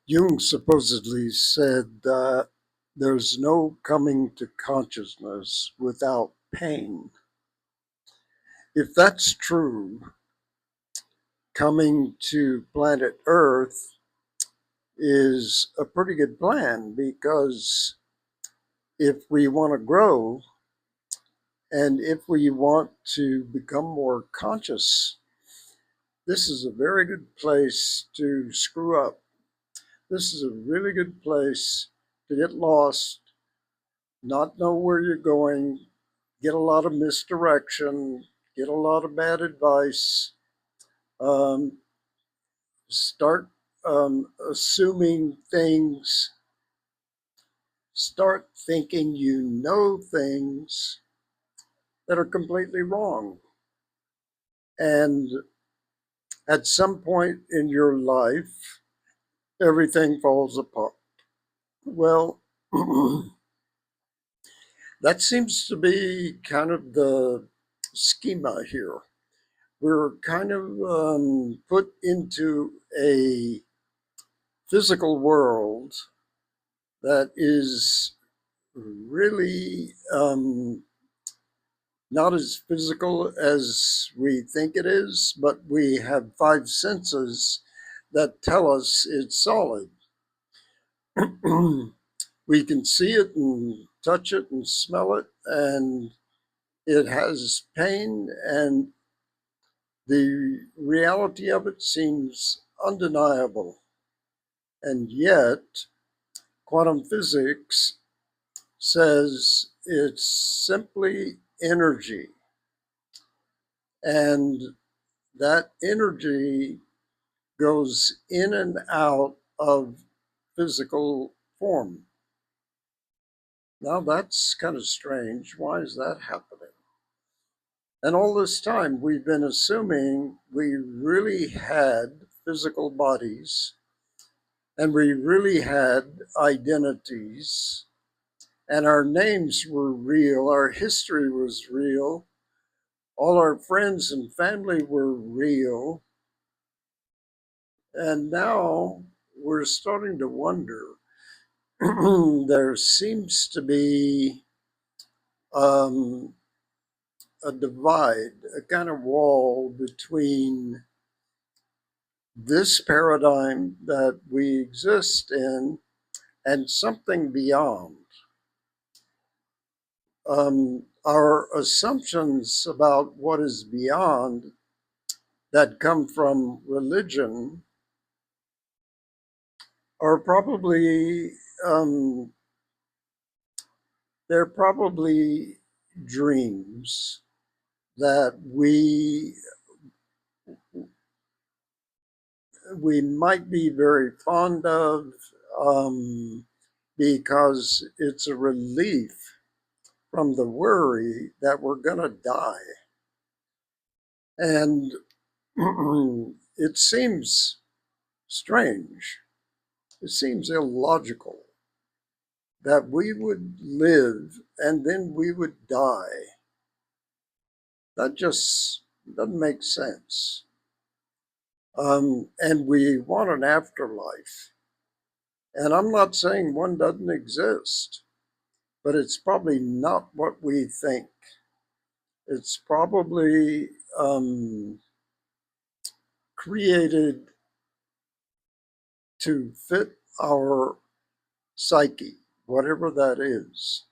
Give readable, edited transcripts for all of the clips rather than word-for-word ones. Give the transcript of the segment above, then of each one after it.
Jung supposedly said that there's no coming to consciousness without pain. If that's true, coming to planet Earth is a pretty good plan because if we want to grow and if we want to become more conscious, this is a very good place to screw up. This is a really good place to get lost, not know where you're going, get a lot of misdirection, get a lot of bad advice, um, start assuming things, start thinking you know things that are completely wrong. And at some point in your life, everything falls apart. Well, that seems to be kind of the schema here. We're kind of put into a physical world that is really not as physical as we think it is, but we have five senses that tell us it's solid. We can see it and touch it and smell it, and it has pain, and the reality of it seems undeniable. And yet, quantum physics says it's simply energy. And that energy goes in and out of physical form. Now that's kind of strange. Why is that happening? And all this time, we've been assuming we really had physical bodies and we really had identities, and our names were real, our history was real, all our friends and family were real. And now we're starting to wonder there seems to be um, a divide, a kind of wall between this paradigm that we exist in and something beyond. Our assumptions about what is beyond that come from religion are probably um, they're probably dreams that we might be very fond of um, because it's a relief from the worry that we're going to die. And it seems strange, it seems illogical that we would live and then we would die. That just doesn't make sense. And we want an afterlife. And I'm not saying one doesn't exist, but it's probably not what we think. It's probably created to fit our psyche, whatever that is.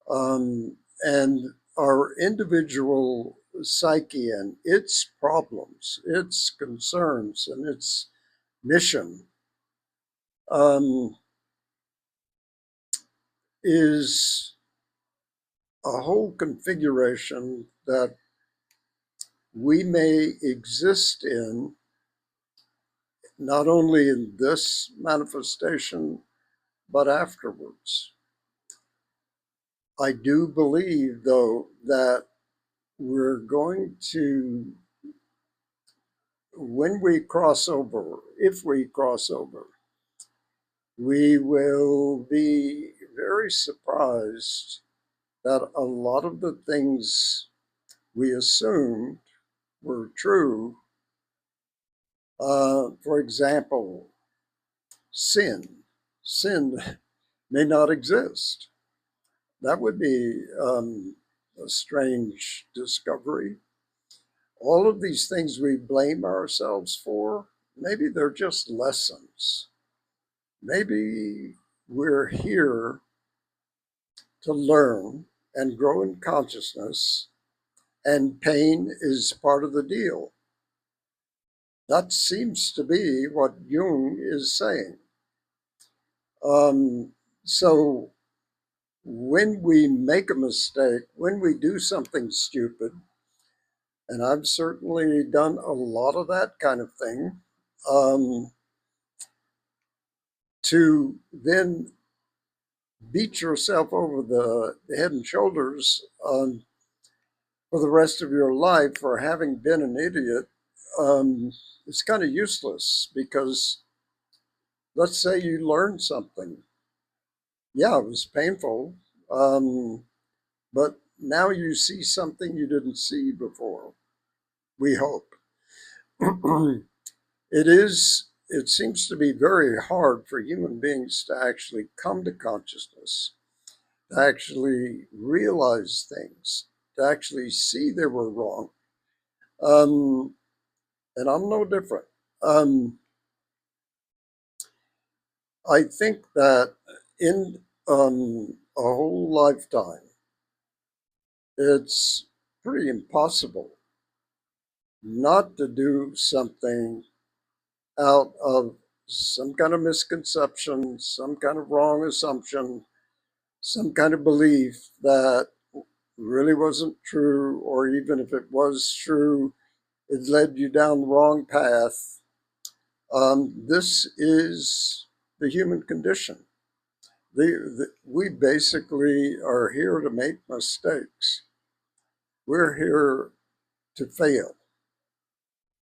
And our individual psyche and its problems, its concerns, and its mission um, is a whole configuration that we may exist in, not only in this manifestation, but afterwards. I do believe, though, that we're going to, when we cross over, if we cross over, we will be very surprised that a lot of the things we assumed were true. For example, sin. Sin may not exist. That would be a strange discovery. All of these things we blame ourselves for, maybe they're just lessons. Maybe we're here to learn and grow in consciousness, and pain is part of the deal. That seems to be what Jung is saying. So when we make a mistake, when we do something stupid, and I've certainly done a lot of that kind of thing, to then beat yourself over the head and shoulders for the rest of your life for having been an idiot, it's kind of useless, because let's say you learned something. Yeah, it was painful, but now you see something you didn't see before, we hope. It seems to be very hard for human beings to actually come to consciousness, to actually realize things, to actually see they were wrong. And I'm no different. I think that in a whole lifetime, it's pretty impossible not to do something out of some kind of misconception, some kind of wrong assumption, some kind of belief that really wasn't true, or even if it was true, it led you down the wrong path. This is the human condition. We basically are here to make mistakes. We're here to fail.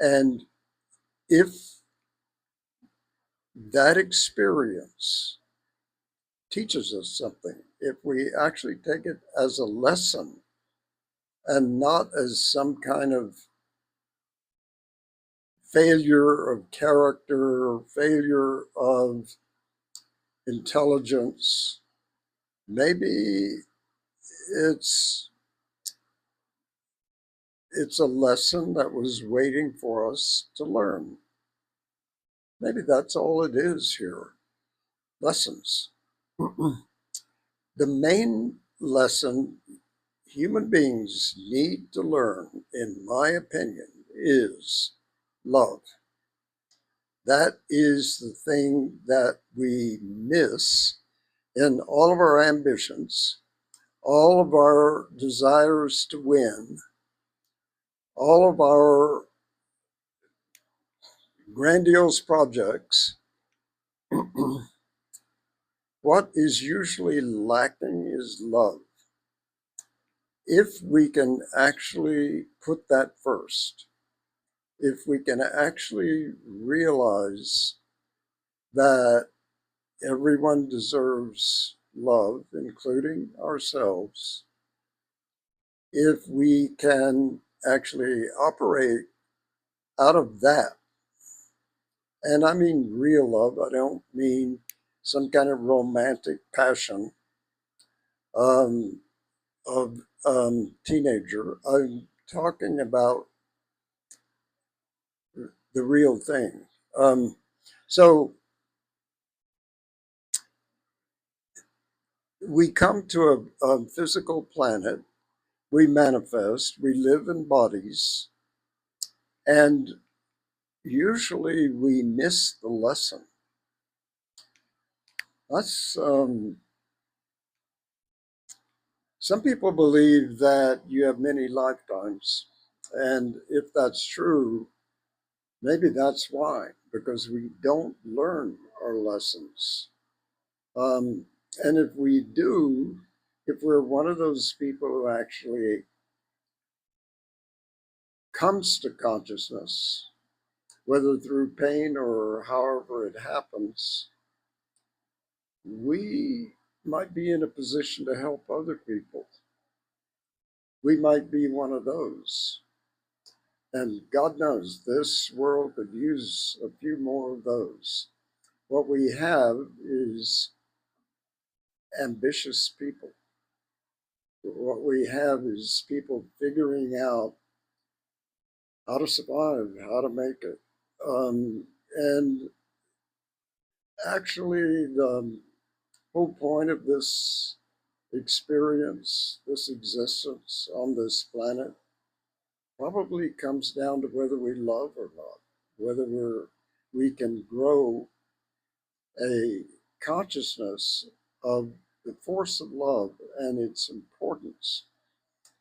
And if that experience teaches us something, if we actually take it as a lesson and not as some kind of failure of character or failure of intelligence, maybe it's a lesson that was waiting for us to learn. Maybe that's all it is here. Lessons. The main lesson human beings need to learn, in my opinion, is love. That is the thing that we miss in all of our ambitions, all of our desires to win, all of our grandiose projects. What is usually lacking is love. If we can actually put that first, if we can actually realize that everyone deserves love, including ourselves, if we can actually operate out of that, and I mean real love, I don't mean some kind of romantic passion of teenager. I'm talking about the real thing. So we come to a physical planet, we manifest, we live in bodies, and usually we miss the lesson. That's some people believe that you have many lifetimes, and if that's true, maybe that's why, because we don't learn our lessons. And if we do, if we're one of those people who actually comes to consciousness, whether through pain or however it happens, we might be in a position to help other people. We might be one of those. And God knows this world could use a few more of those. What we have is ambitious people. What we have is people figuring out how to survive, how to make it. And actually, the whole point of this experience, this existence on this planet, probably comes down to whether we love or not, whether we can grow a consciousness of the force of love and its importance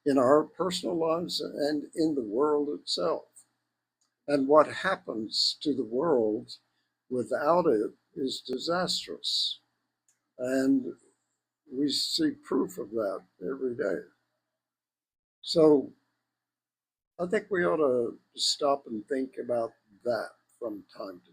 in our personal lives and in the world itself. And what happens to the world without it is disastrous. And we see proof of that every day. So I think we ought to stop and think about that from time to time.